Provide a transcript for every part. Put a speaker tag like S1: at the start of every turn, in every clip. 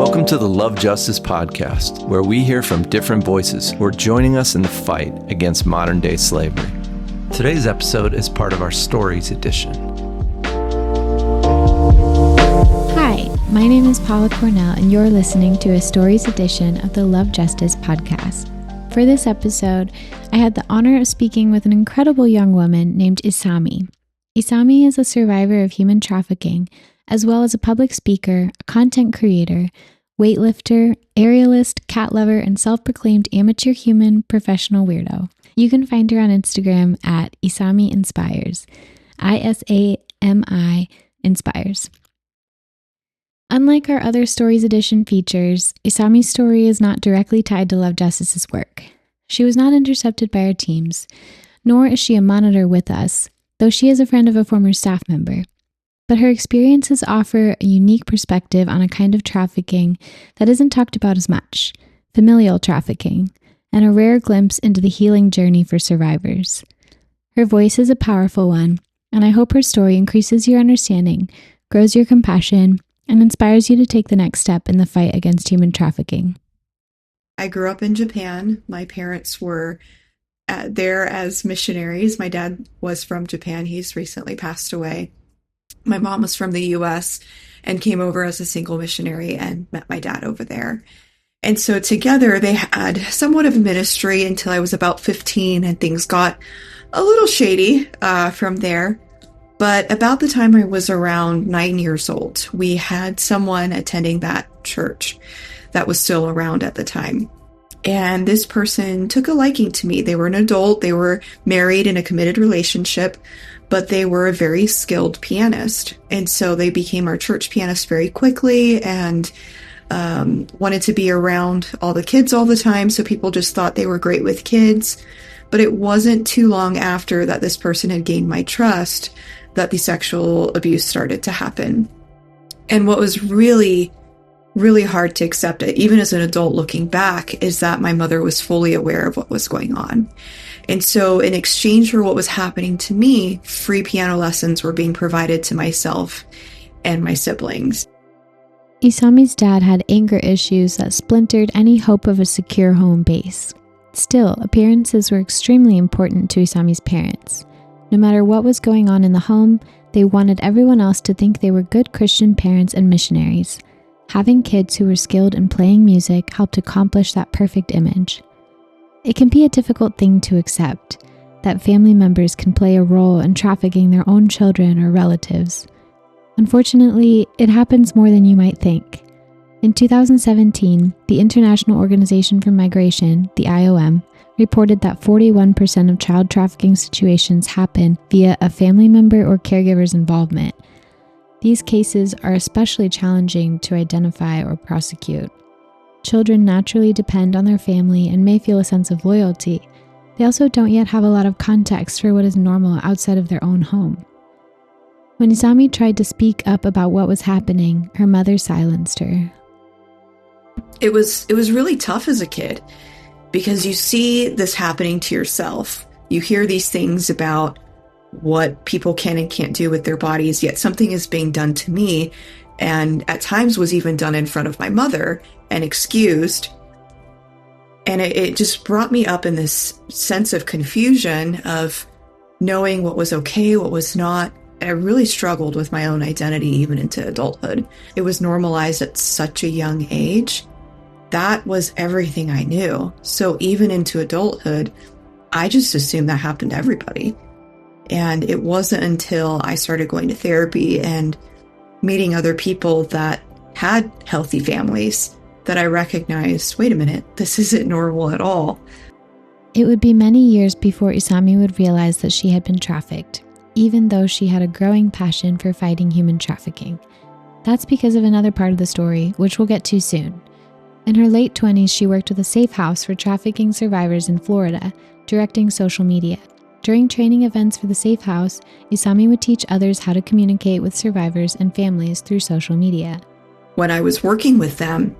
S1: Welcome to the Love Justice Podcast, where we hear from different voices who are joining us in the fight against modern-day slavery. Today's episode is part of our Stories edition.
S2: Hi, my name is Paula Cornell, and you're listening to a Stories edition of the Love Justice Podcast. For this episode, I had the honor of speaking with an incredible young woman named Isami. Isami is a survivor of human trafficking, as well as a public speaker, a content creator, weightlifter, aerialist, cat lover, and self-proclaimed amateur human professional weirdo. You can find her on Instagram at Isami Inspires, Isami Inspires. Unlike our other Stories Edition features, Isami's story is not directly tied to Love Justice's work. She was not intercepted by our teams, nor is she a monitor with us, though she is a friend of a former staff member. But her experiences offer a unique perspective on a kind of trafficking that isn't talked about as much, familial trafficking, and a rare glimpse into the healing journey for survivors. Her voice is a powerful one, and I hope her story increases your understanding, grows your compassion, and inspires you to take the next step in the fight against human trafficking.
S3: I grew up in Japan. My parents were there as missionaries. My dad was from Japan. He's recently passed away. My mom was from the U.S. and came over as a single missionary and met my dad over there. And so together they had somewhat of a ministry until I was about 15, and things got a little shady from there. But about the time I was around 9 years old, we had someone attending that church that was still around at the time. And this person took a liking to me. They were an adult. They were married in a committed relationship, but they were a very skilled pianist. And so they became our church pianist very quickly and wanted to be around all the kids all the time. So people just thought they were great with kids. But it wasn't too long after that this person had gained my trust that the sexual abuse started to happen. And what was really hard to accept, even as an adult looking back, is that my mother was fully aware of what was going on. And so in exchange for what was happening to me, free piano lessons were being provided to myself and my siblings.
S2: Isami's dad had anger issues that splintered any hope of a secure home base. Still, appearances were extremely important to Isami's parents. No matter what was going on in the home, they wanted everyone else to think they were good Christian parents and missionaries. Having kids who were skilled in playing music helped accomplish that perfect image. It can be a difficult thing to accept, that family members can play a role in trafficking their own children or relatives. Unfortunately, it happens more than you might think. In 2017, the International Organization for Migration, the IOM, reported that 41% of child trafficking situations happen via a family member or caregiver's involvement. These cases are especially challenging to identify or prosecute. Children naturally depend on their family and may feel a sense of loyalty. They also don't yet have a lot of context for what is normal outside of their own home. When Isami tried to speak up about what was happening, her mother silenced her.
S3: It was really tough as a kid because you see this happening to yourself. You hear these things about what people can and can't do with their bodies, yet something is being done to me, and at times was even done in front of my mother and excused. And it just brought me up in this sense of confusion of knowing what was okay, what was not. I really struggled with my own identity even into adulthood. It was normalized at such a young age. That was everything I knew. So even into adulthood, I just assumed that happened to everybody. And it wasn't until I started going to therapy and meeting other people that had healthy families that I recognized, wait a minute, this isn't normal at all.
S2: It would be many years before Isami would realize that she had been trafficked, even though she had a growing passion for fighting human trafficking. That's because of another part of the story, which we'll get to soon. In her late 20s, she worked with a safe house for trafficking survivors in Florida, directing social media. During training events for the safe house, Isami would teach others how to communicate with survivors and families through social media.
S3: When I was working with them,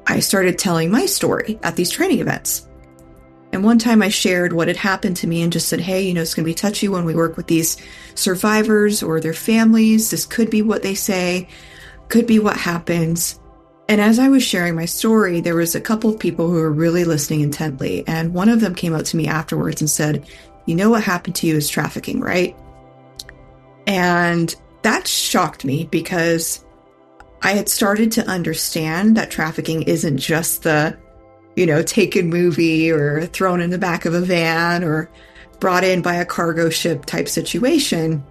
S3: I started telling my story at these training events. And one time I shared what had happened to me and just said, hey, it's going to be touchy when we work with these survivors or their families. This could be what they say, could be what happens. And as I was sharing my story, there was a couple of people who were really listening intently. And one of them came up to me afterwards and said, "You know what happened to you is trafficking, right?" And that shocked me because I had started to understand that trafficking isn't just the, taken movie or thrown in the back of a van or brought in by a cargo ship type situation.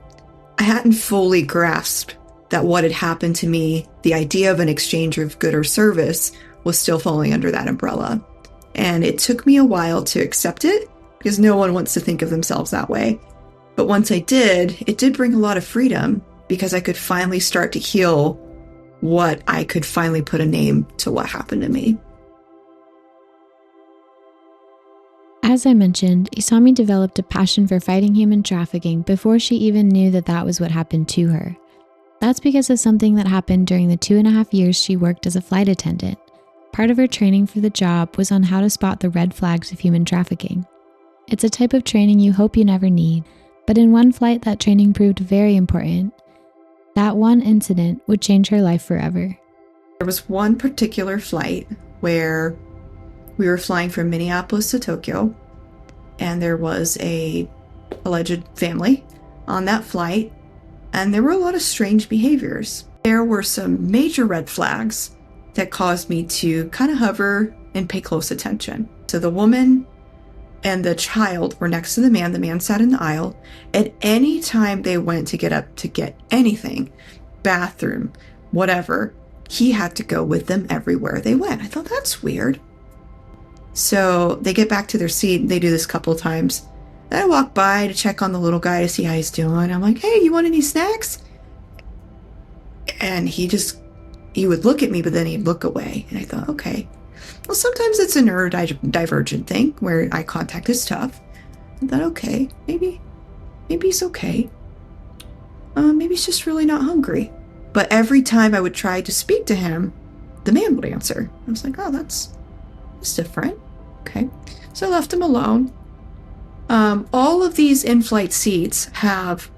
S3: I hadn't fully grasped that what had happened to me, the idea of an exchange of good or service, was still falling under that umbrella. And it took me a while to accept it because no one wants to think of themselves that way. But once I did, it did bring a lot of freedom because I could finally start to heal what I could finally put a name to what happened to me.
S2: As I mentioned, Isami developed a passion for fighting human trafficking before she even knew that that was what happened to her. That's because of something that happened during the 2.5 years she worked as a flight attendant. Part of her training for the job was on how to spot the red flags of human trafficking. It's a type of training you hope you never need, but in one flight that training proved very important. That one incident would change her life forever.
S3: There was one particular flight where we were flying from Minneapolis to Tokyo, and there was a alleged family on that flight, and there were a lot of strange behaviors. There were some major red flags that caused me to kind of hover and pay close attention. So the woman and the child were next to the man. The man sat in the aisle. At any time they went to get up to get anything, bathroom, whatever, he had to go with them everywhere they went. I thought, that's weird. So they get back to their seat. They do this a couple of times. Then I walk by to check on the little guy to see how he's doing. I'm like, "Hey, you want any snacks?" And he would look at me, but then he'd look away. And I thought, okay. Well, sometimes it's a neurodivergent thing where eye contact is tough. I thought, okay, maybe he's okay. Maybe he's just really not hungry. But every time I would try to speak to him, the man would answer. I was like, oh, that's different. Okay. So I left him alone. All of these in-flight seats have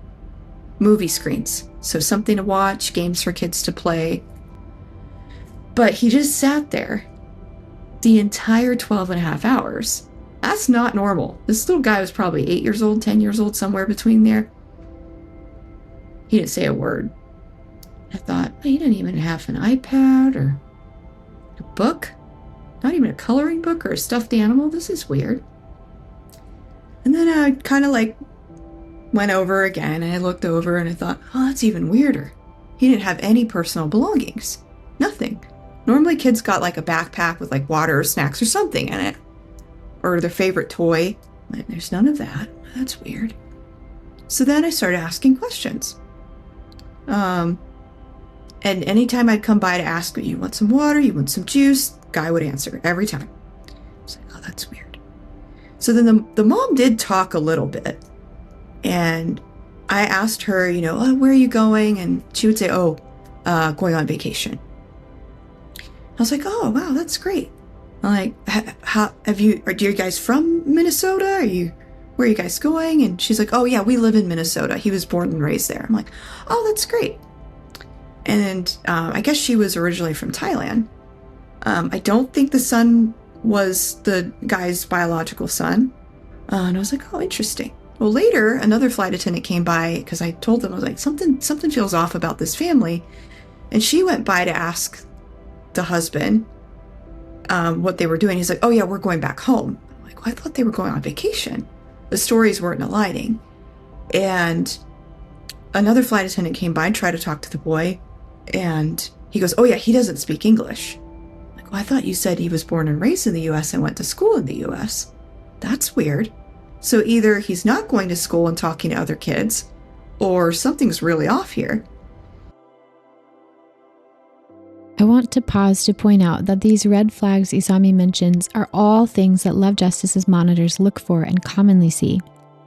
S3: movie screens. So something to watch, games for kids to play. But he just sat there the entire 12.5 hours. That's not normal. This little guy was probably 8 years old, 10 years old, somewhere between there. He didn't say a word. I thought, he didn't even have an iPad or a book. Not even a coloring book or a stuffed animal. This is weird. And then I kind of went over again and I looked over and I thought, oh, that's even weirder. He didn't have any personal belongings. Nothing. Normally kids got a backpack with water or snacks or something in it. Or their favorite toy. There's none of that. That's weird. So then I started asking questions. And anytime I'd come by to ask, you want some water? You want some juice? Guy would answer every time. I was like, oh, that's weird. So then the mom did talk a little bit. And I asked her, oh, where are you going? And she would say, going on vacation. I was like, oh, wow, that's great. I'm like, are you guys from Minnesota? Where are you guys going? And she's like, oh yeah, we live in Minnesota. He was born and raised there. I'm like, oh, that's great. And I guess she was originally from Thailand. I don't think the son was the guy's biological son. And I was like, oh, interesting. Well, later, another flight attendant came by because I told them, I was like, something feels off about this family. And she went by to ask the husband what they were doing. He's like, oh yeah, we're going back home. I'm like, well, I thought they were going on vacation. The stories weren't aligning. And another flight attendant came by and tried to talk to the boy. And he goes, oh yeah, he doesn't speak English. I'm like, well, I thought you said he was born and raised in the U.S. and went to school in the U.S. That's weird. So either he's not going to school and talking to other kids, or something's really off here.
S2: I want to pause to point out that these red flags Isami mentions are all things that Love Justice's monitors look for and commonly see.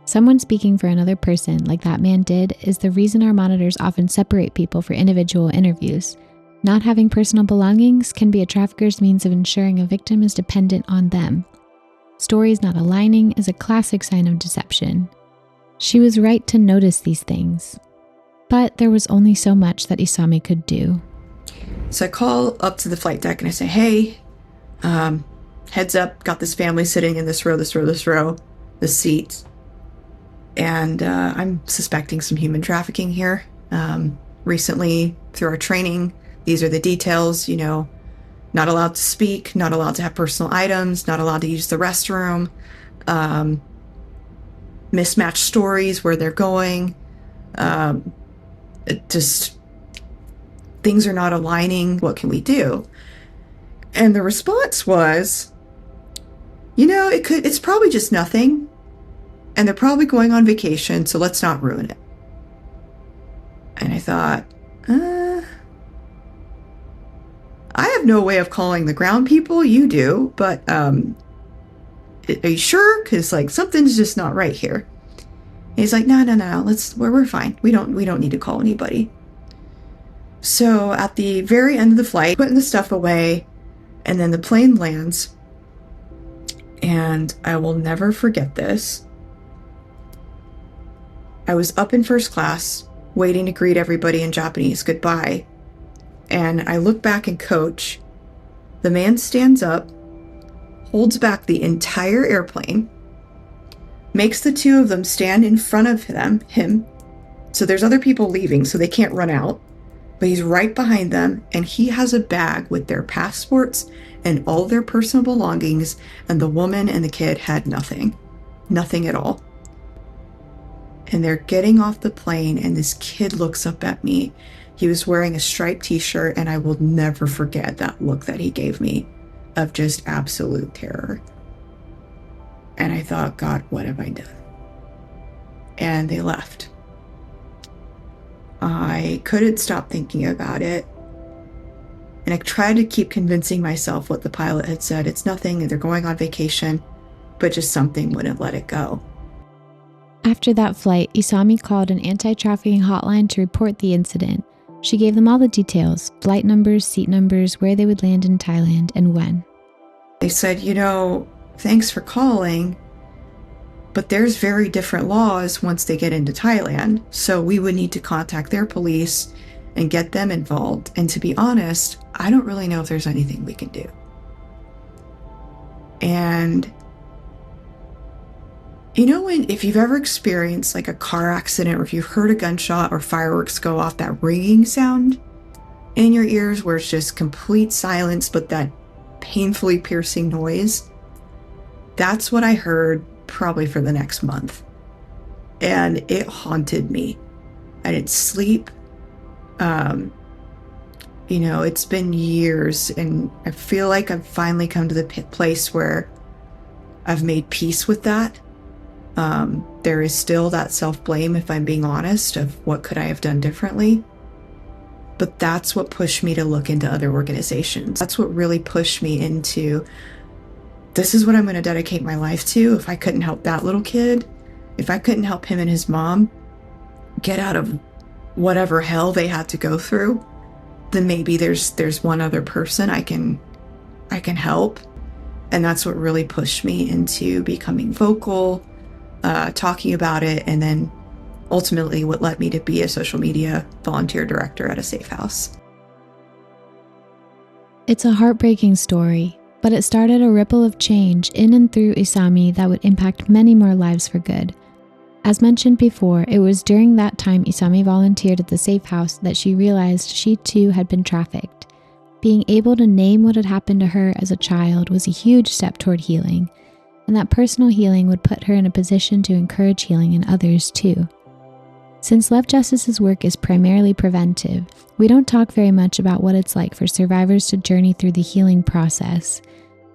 S2: Someone speaking for another person, like that man did, is the reason our monitors often separate people for individual interviews. Not having personal belongings can be a trafficker's means of ensuring a victim is dependent on them. Stories not aligning is a classic sign of deception. She was right to notice these things, but there was only so much that Isami could do.
S3: So I call up to the flight deck and I say, hey, heads up, got this family sitting in this row, this seat. And I'm suspecting some human trafficking here. Recently, through our training, these are the details, not allowed to speak, not allowed to have personal items, not allowed to use the restroom, mismatched stories where they're going. Just things are not aligning. What can we do? And the response was, it's probably just nothing. And they're probably going on vacation, so let's not ruin it. And I thought, I have no way of calling the ground people. You do, but are you sure? Because something's just not right here. And he's like, no. We're fine. We don't need to call anybody. So at the very end of the flight, putting the stuff away, and then the plane lands. And I will never forget this. I was up in first class, waiting to greet everybody in Japanese goodbye. And I look back and coach. The man stands up, holds back the entire airplane, makes the two of them stand in front of him. So there's other people leaving, so they can't run out. But he's right behind them, and he has a bag with their passports and all their personal belongings, and the woman and the kid had nothing. Nothing at all. And they're getting off the plane, and this kid looks up at me. He was wearing a striped t-shirt, and I will never forget that look that he gave me of just absolute terror. And I thought, God, what have I done? And they left. I couldn't stop thinking about it. And I tried to keep convincing myself what the pilot had said. It's nothing, and they're going on vacation, but just something wouldn't let it go.
S2: After that flight, Isami called an anti-trafficking hotline to report the incident. She gave them all the details, flight numbers, seat numbers, where they would land in Thailand, and when.
S3: They said, thanks for calling, but there's very different laws once they get into Thailand, so we would need to contact their police and get them involved. And to be honest, I don't really know if there's anything we can do. And if you've ever experienced a car accident, or if you've heard a gunshot or fireworks go off, that ringing sound in your ears where it's just complete silence, but that painfully piercing noise, that's what I heard probably for the next month. And it haunted me. I didn't sleep. It's been years, and I feel like I've finally come to the place where I've made peace with that. There is still that self-blame, if I'm being honest, of what could I have done differently. But that's what pushed me to look into other organizations. That's what really pushed me into, this is what I'm going to dedicate my life to. If I couldn't help that little kid, if I couldn't help him and his mom get out of whatever hell they had to go through, then maybe there's one other person I can help. And that's what really pushed me into becoming vocal, talking about it, and then ultimately what led me to be a social media volunteer director at a safe house.
S2: It's a heartbreaking story, but it started a ripple of change in and through Isami that would impact many more lives for good. As mentioned before, it was during that time Isami volunteered at the safe house that she realized she too had been trafficked. Being able to name what had happened to her as a child was a huge step toward healing, and that personal healing would put her in a position to encourage healing in others too. Since Love Justice's work is primarily preventive, we don't talk very much about what it's like for survivors to journey through the healing process.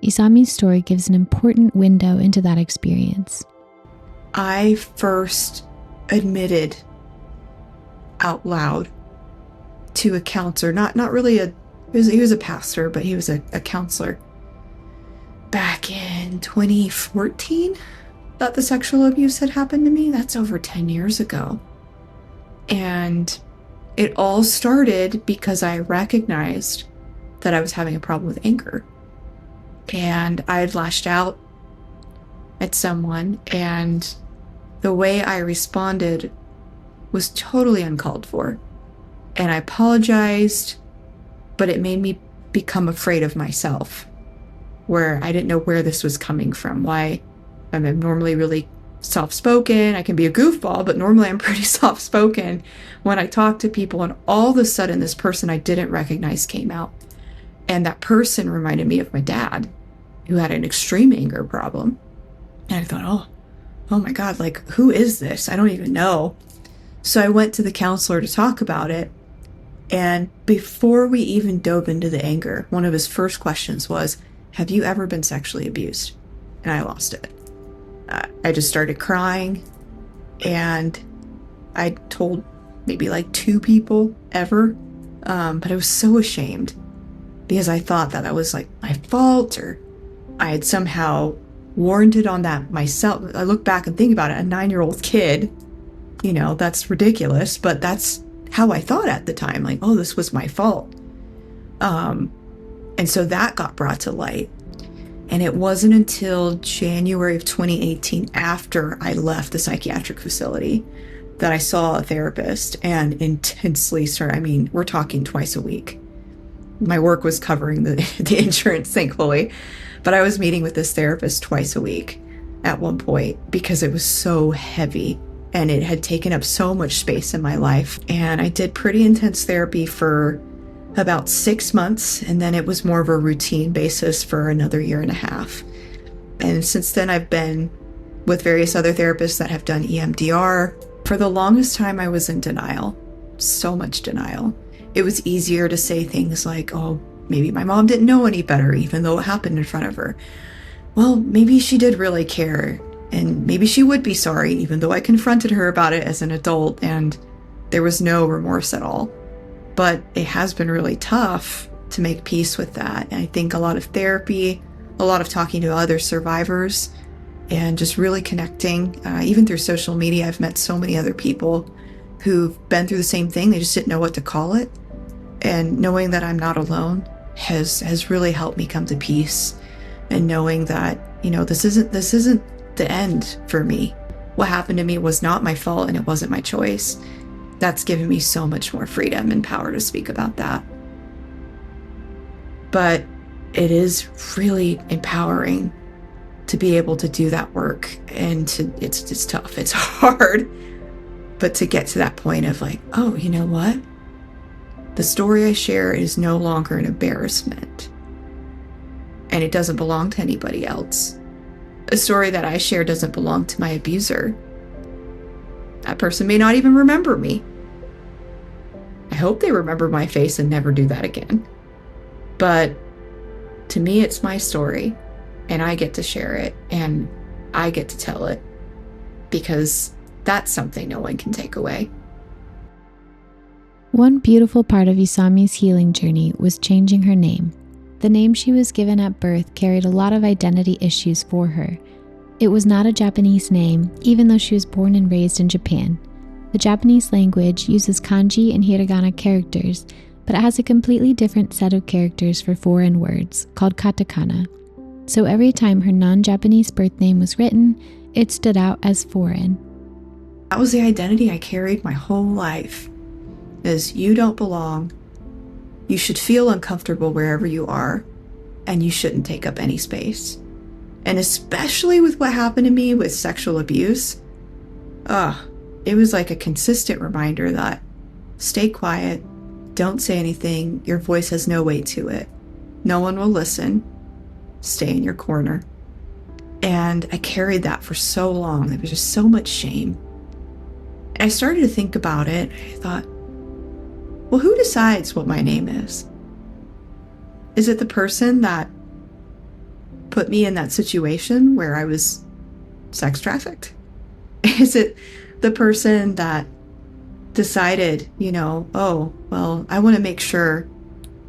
S2: Isami's story gives an important window into that experience.
S3: I first admitted out loud to a counselor, not really he was a pastor, but he was a counselor back in 2014 that the sexual abuse had happened to me. That's over 10 years ago. And it all started because I recognized that I was having a problem with anger. And I had lashed out at someone, and the way I responded was totally uncalled for. And I apologized, but it made me become afraid of myself, where I didn't know where this was coming from. Why I'm normally really soft-spoken. I can be a goofball, but normally I'm pretty soft-spoken when I talk to people, and all of a sudden this person I didn't recognize came out. And that person reminded me of my dad, who had an extreme anger problem. And I thought, oh my God, like, who is this? I don't even know. So I went to the counselor to talk about it. And before we even dove into the anger, one of his first questions was, have you ever been sexually abused? And I lost it. I just started crying, and I told maybe like 2 people ever, but I was so ashamed because I thought that was like my fault, or I had somehow warranted on that myself. I look back and think about it, a 9-year-old kid, that's ridiculous, but that's how I thought at the time, like, oh, this was my fault. And so that got brought to light. And it wasn't until January of 2018, after I left the psychiatric facility, that I saw a therapist and intensely we're talking twice a week. My work was covering the insurance, thankfully, but I was meeting with this therapist twice a week at one point because it was so heavy and it had taken up so much space in my life. And I did pretty intense therapy for about 6 months, and then it was more of a routine basis for another 1.5 years. And since then, I've been with various other therapists that have done EMDR. For the longest time, I was in denial, so much denial. It was easier to say things like, oh, maybe my mom didn't know any better, even though it happened in front of her. Well, maybe she did really care, and maybe she would be sorry, even though I confronted her about it as an adult, and there was no remorse at all. But it has been really tough to make peace with that. And I think a lot of therapy, a lot of talking to other survivors, and just really connecting. Even through social media, I've met so many other people who've been through the same thing. They just didn't know what to call it. And knowing that I'm not alone has really helped me come to peace. And knowing that, this isn't the end for me. What happened to me was not my fault, and it wasn't my choice. That's given me so much more freedom and power to speak about that. But it is really empowering to be able to do that work, and it's tough, it's hard, but to get to that point of like, oh, you know what? The story I share is no longer an embarrassment, and it doesn't belong to anybody else. A story that I share doesn't belong to my abuser. That person may not even remember me. I hope they remember my face and never do that again. But to me, it's my story, and I get to share it, and I get to tell it, because that's something no one can take away.
S2: One beautiful part of Isami's healing journey was changing her name. The name she was given at birth carried a lot of identity issues for her. It was not a Japanese name, even though she was born and raised in Japan. The Japanese language uses kanji and hiragana characters, but it has a completely different set of characters for foreign words, called katakana. So every time her non-Japanese birth name was written, it stood out as foreign.
S3: That was the identity I carried my whole life, is you don't belong, you should feel uncomfortable wherever you are, and you shouldn't take up any space. And especially with what happened to me with sexual abuse, it was like a consistent reminder that stay quiet, don't say anything, your voice has no weight to it. No one will listen. Stay in your corner. And I carried that for so long. There was just so much shame. And I started to think about it. I thought, well, who decides what my name is? Is it the person that put me in that situation where I was sex trafficked? Is it the person that decided, oh, well, I want to make sure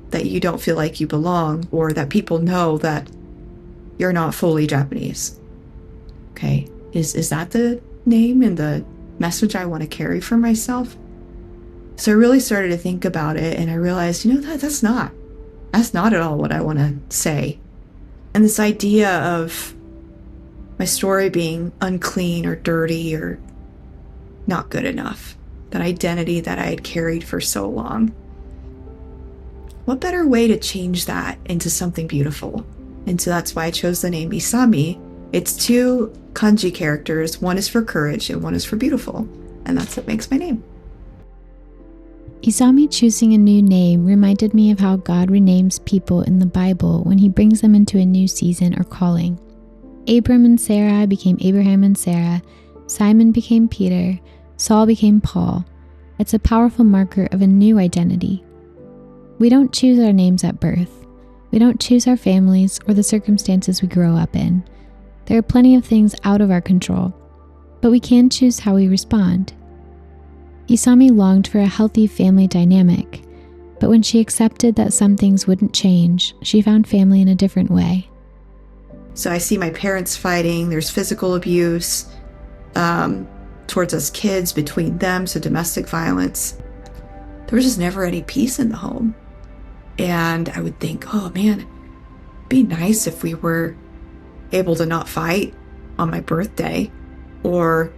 S3: that you don't feel like you belong, or that people know that you're not fully Japanese? Okay, is that the name and the message I want to carry for myself? So I really started to think about it, and I realized, that's not at all what I want to say. And this idea of my story being unclean or dirty or not good enough, that identity that I had carried for so long. what better way to change that into something beautiful? And so that's why I chose the name Isami. It's two kanji characters. One is for courage and one is for beautiful. And that's what makes my name.
S2: Isami choosing a new name reminded me of how God renames people in the Bible when he brings them into a new season or calling. Abram and Sarai became Abraham and Sarah. Simon became Peter. Saul became Paul. It's a powerful marker of a new identity. We don't choose our names at birth. We don't choose our families or the circumstances we grow up in. There are plenty of things out of our control, but we can choose how we respond. Isami longed for a healthy family dynamic, but when she accepted that some things wouldn't change, she found family in a different way.
S3: So I see my parents fighting. There's physical abuse towards us kids, between them, so domestic violence. There was just never any peace in the home. And I would think, oh man, it'd be nice if we were able to not fight on my birthday, or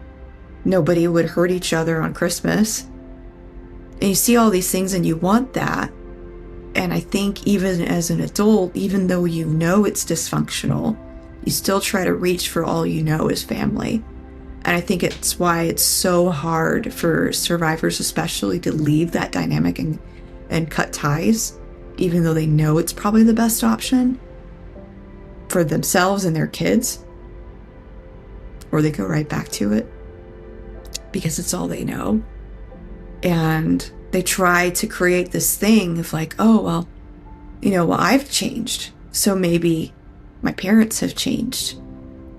S3: nobody would hurt each other on Christmas. And you see all these things and you want that. And I think even as an adult, even though you know it's dysfunctional, you still try to reach for all you know is family. And I think it's why it's so hard for survivors especially to leave that dynamic and cut ties, even though they know it's probably the best option for themselves and their kids. Or they go right back to it because it's all they know. And they try to create this thing of like, oh, well, I've changed. So maybe my parents have changed.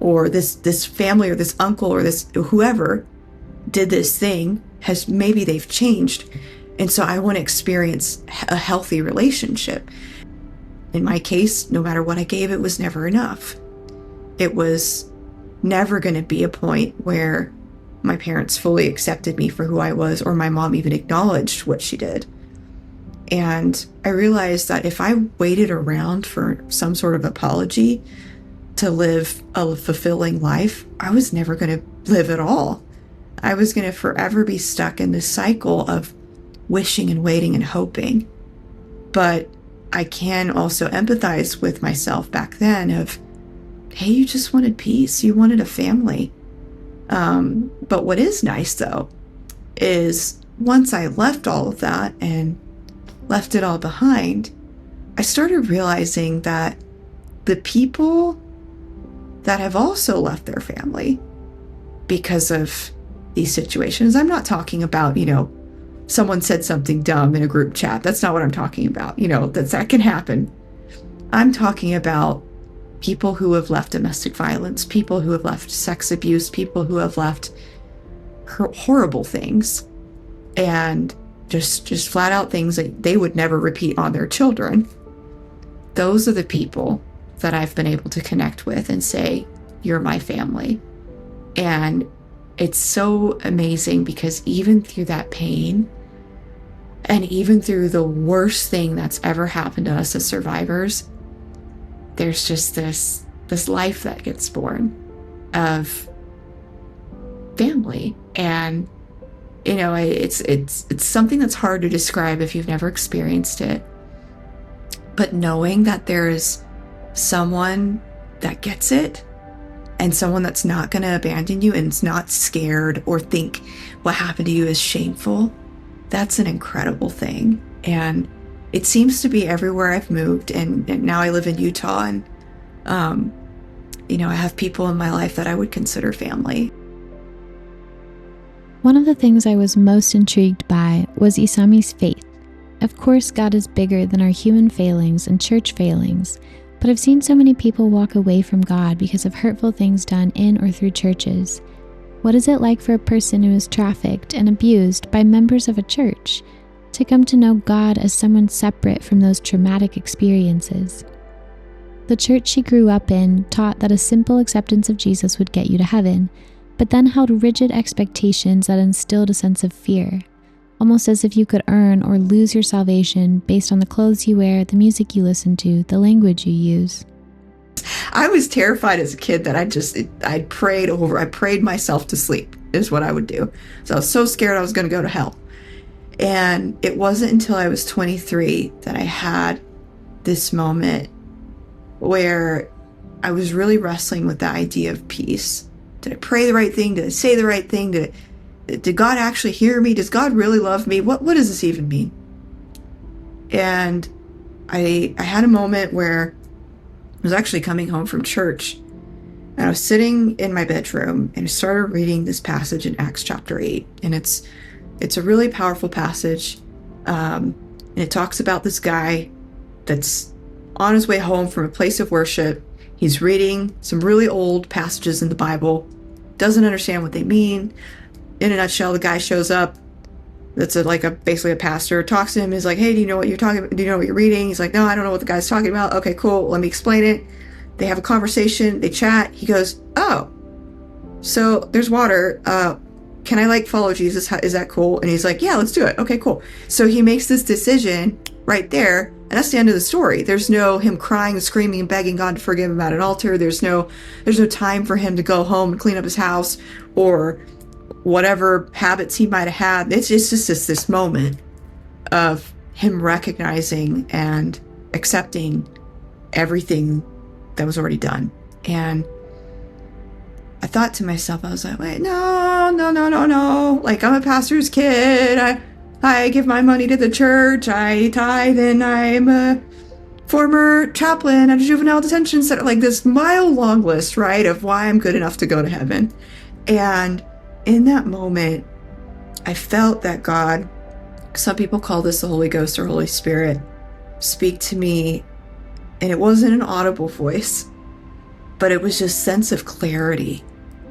S3: Or this family or this uncle or this whoever did this thing maybe they've changed. And so I want to experience a healthy relationship. In my case, no matter what I gave, it was never enough. It was never going to be a point where my parents fully accepted me for who I was, or my mom even acknowledged what she did. And I realized that if I waited around for some sort of apology to live a fulfilling life, I was never going to live at all. I was going to forever be stuck in this cycle of wishing and waiting and hoping. But I can also empathize with myself back then of, hey, you just wanted peace. You wanted a family. But what is nice, though, is once I left all of that and left it all behind, I started realizing that the people that have also left their family because of these situations, I'm not talking about, someone said something dumb in a group chat. That's not what I'm talking about. That can happen. I'm talking about people who have left domestic violence, people who have left sex abuse, people who have left horrible things, and just flat out things that they would never repeat on their children. Those are the people that I've been able to connect with and say, you're my family. And it's so amazing because even through that pain, and even through the worst thing that's ever happened to us as survivors, there's just this life that gets born of family. And it's something that's hard to describe if you've never experienced it. But knowing that there is someone that gets it, and someone that's not going to abandon you and is not scared or think what happened to you is shameful, that's an incredible thing. And it seems to be everywhere I've moved, and now I live in Utah, and I have people in my life that I would consider family.
S2: One of the things I was most intrigued by was Isami's faith. Of course, God is bigger than our human failings and church failings, but I've seen so many people walk away from God because of hurtful things done in or through churches. What is it like for a person who is trafficked and abused by members of a church to come to know God as someone separate from those traumatic experiences? The church she grew up in taught that a simple acceptance of Jesus would get you to heaven, but then held rigid expectations that instilled a sense of fear, almost as if you could earn or lose your salvation based on the clothes you wear, the music you listen to, the language you use.
S3: I was terrified as a kid that I prayed myself to sleep is what I would do. So I was so scared I was going to go to hell. And it wasn't until I was 23 that I had this moment where I was really wrestling with the idea of peace. Did I pray the right thing? Did I say the right thing? Did God actually hear me? Does God really love me? What does this even mean? And I had a moment where I was actually coming home from church, and I was sitting in my bedroom and I started reading this passage in Acts chapter 8. And it's a really powerful passage. And it talks about this guy that's on his way home from a place of worship. He's reading some really old passages in the Bible, doesn't understand what they mean. In a nutshell, the guy shows up. That's basically a pastor, talks to him. He's like, hey, do you know what you're talking about? Do you know what you're reading? He's like, no, I don't know what the guy's talking about. Okay, cool. Let me explain it. They have a conversation. They chat. He goes, oh, so there's water. Can I follow Jesus? Is that cool? And he's like, yeah, let's do it. Okay, cool. So he makes this decision right there. And that's the end of the story. There's no him crying and screaming and begging God to forgive him at an altar. There's no time for him to go home and clean up his house or whatever habits he might have had. It's just this moment of him recognizing and accepting everything that was already done. And I thought to myself, I was like, wait, no. I'm a pastor's kid. I give my money to the church. I tithe, and I'm a former chaplain at a juvenile detention center. This mile-long list, right, of why I'm good enough to go to heaven. And in that moment, I felt that God, some people call this the Holy Ghost or Holy Spirit, speak to me. And it wasn't an audible voice, but it was just sense of clarity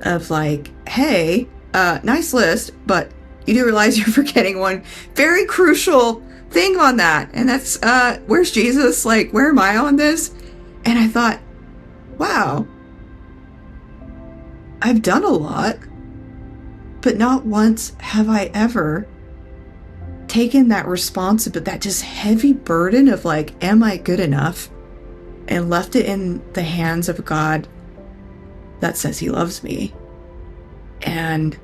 S3: of hey, nice list, but you do realize you're forgetting one very crucial thing on that. And that's, where's Jesus? Where am I on this? And I thought, wow, I've done a lot, but not once have I ever taken that responsibility, that just heavy burden of am I good enough? And left it in the hands of God that says he loves me. And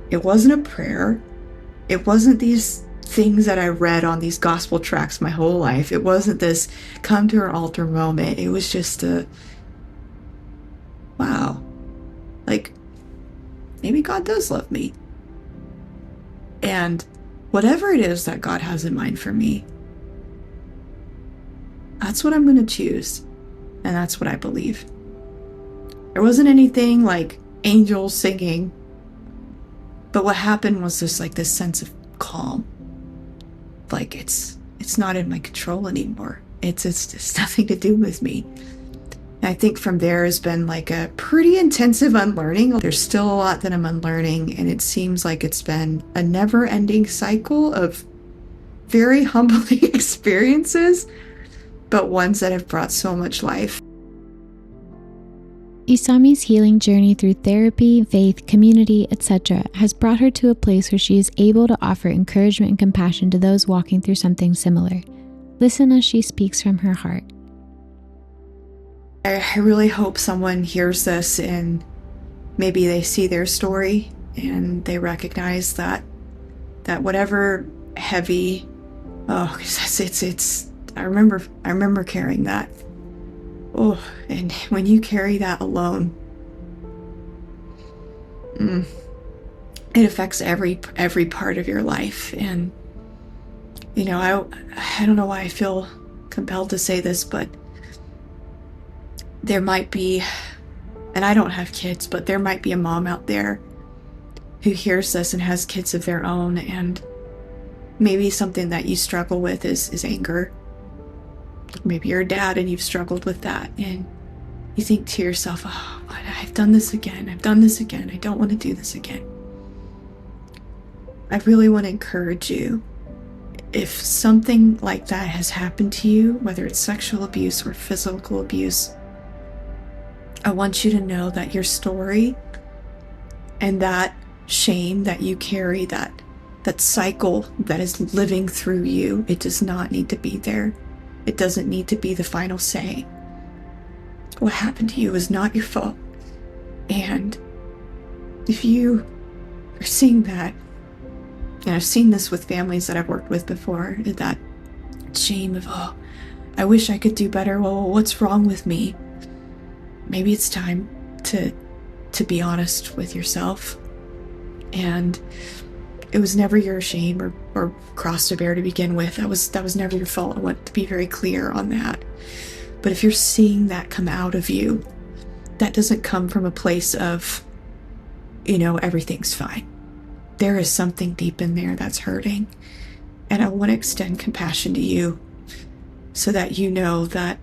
S3: it wasn't a prayer. It wasn't these things that I read on these gospel tracts my whole life. It wasn't this come to our altar moment. It was just wow, maybe God does love me. And whatever it is that God has in mind for me, that's what I'm going to choose. And that's what I believe. There wasn't anything like angels singing. But what happened was just this sense of calm. It's not in my control anymore. It's nothing to do with me. And I think from there has been a pretty intensive unlearning. There's still a lot that I'm unlearning. And it seems like it's been a never-ending cycle of very humbling experiences, but ones that have brought so much life.
S2: Isami's healing journey through therapy, faith, community, etc. has brought her to a place where she is able to offer encouragement and compassion to those walking through something similar. Listen as she speaks from her heart.
S3: I really hope someone hears this and maybe they see their story and they recognize that whatever heavy, I remember carrying that. Oh, and when you carry that alone, it affects every part of your life. And I don't know why I feel compelled to say this, but there might be, and I don't have kids, but there might be a mom out there who hears this and has kids of their own, and maybe something that you struggle with is anger. Maybe you're a dad and you've struggled with that, and you think to yourself, oh, I've done this again. I don't want to do this again. I really want to encourage you. If something like that has happened to you, whether it's sexual abuse or physical abuse, I want you to know that your story and that shame that you carry, that cycle that is living through you, it does not need to be there. It doesn't need to be the final say. What happened to you is not your fault. And if you are seeing that, And I've seen this with families that I've worked with before, that shame of, oh, I wish I could do better. Well, what's wrong with me? Maybe it's time to be honest with yourself. And it was never your shame or cross to bear to begin with. That was never your fault. I want to be very clear on that. But if you're seeing that come out of you, that doesn't come from a place of, everything's fine. There is something deep in there that's hurting. And I want to extend compassion to you so that you know that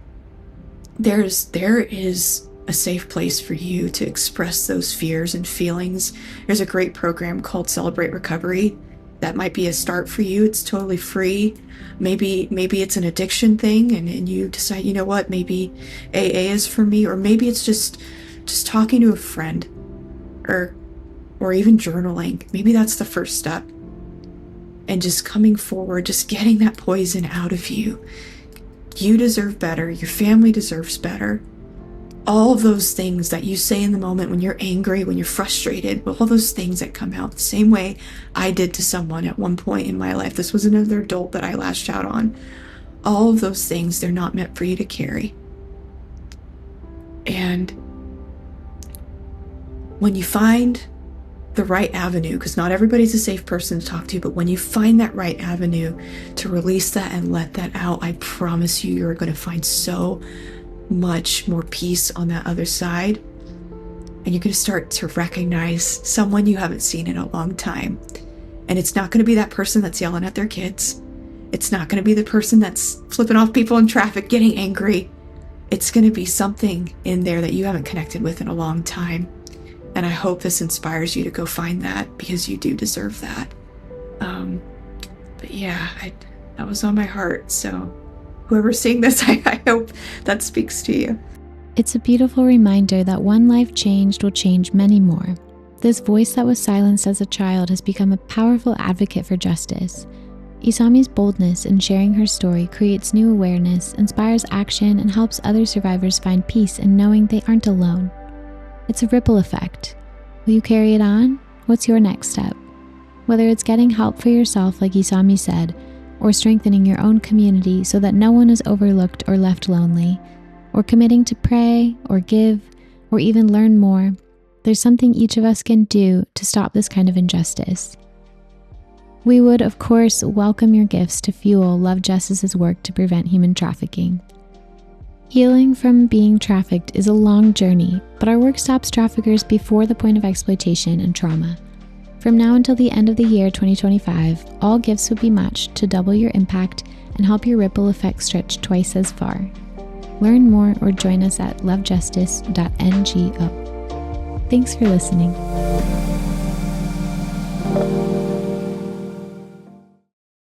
S3: there is a safe place for you to express those fears and feelings. There's a great program called Celebrate Recovery. That might be a start for you. It's totally free. Maybe it's an addiction thing and you decide, you know what, maybe AA is for me, or maybe it's just talking to a friend or even journaling. Maybe that's the first step. And just coming forward, just getting that poison out of you. You deserve better. Your family deserves better. All of those things that you say in the moment when you're angry, when you're frustrated, all those things that come out the same way I did to someone at one point in my life. This was another adult that I lashed out on. All of those things, they're not meant for you to carry. And when you find the right avenue, because not everybody's a safe person to talk to, but when you find that right avenue to release that and let that out, I promise you're going to find so much more peace on that other side. And you're going to start to recognize someone you haven't seen in a long time. And it's not going to be that person that's yelling at their kids. It's not going to be the person that's flipping off people in traffic, getting angry. It's going to be something in there that you haven't connected with in a long time. And I hope this inspires you to go find that, because you do deserve that. But yeah, that was on my heart. So whoever's seeing this, I hope that speaks to you.
S2: It's a beautiful reminder that one life changed will change many more. This voice that was silenced as a child has become a powerful advocate for justice. Isami's boldness in sharing her story creates new awareness, inspires action, and helps other survivors find peace in knowing they aren't alone. It's a ripple effect. Will you carry it on? What's your next step? Whether it's getting help for yourself, like Isami said, or strengthening your own community so that no one is overlooked or left lonely, or committing to pray or give or even learn more, there's something each of us can do to stop this kind of injustice. We would, of course, welcome your gifts to fuel Love Justice's work to prevent human trafficking. Healing from being trafficked is a long journey, but our work stops traffickers before the point of exploitation and trauma. From now until the end of the year 2025, all gifts will be matched to double your impact and help your ripple effect stretch twice as far. Learn more or join us at lovejustice.ngo. Thanks for listening.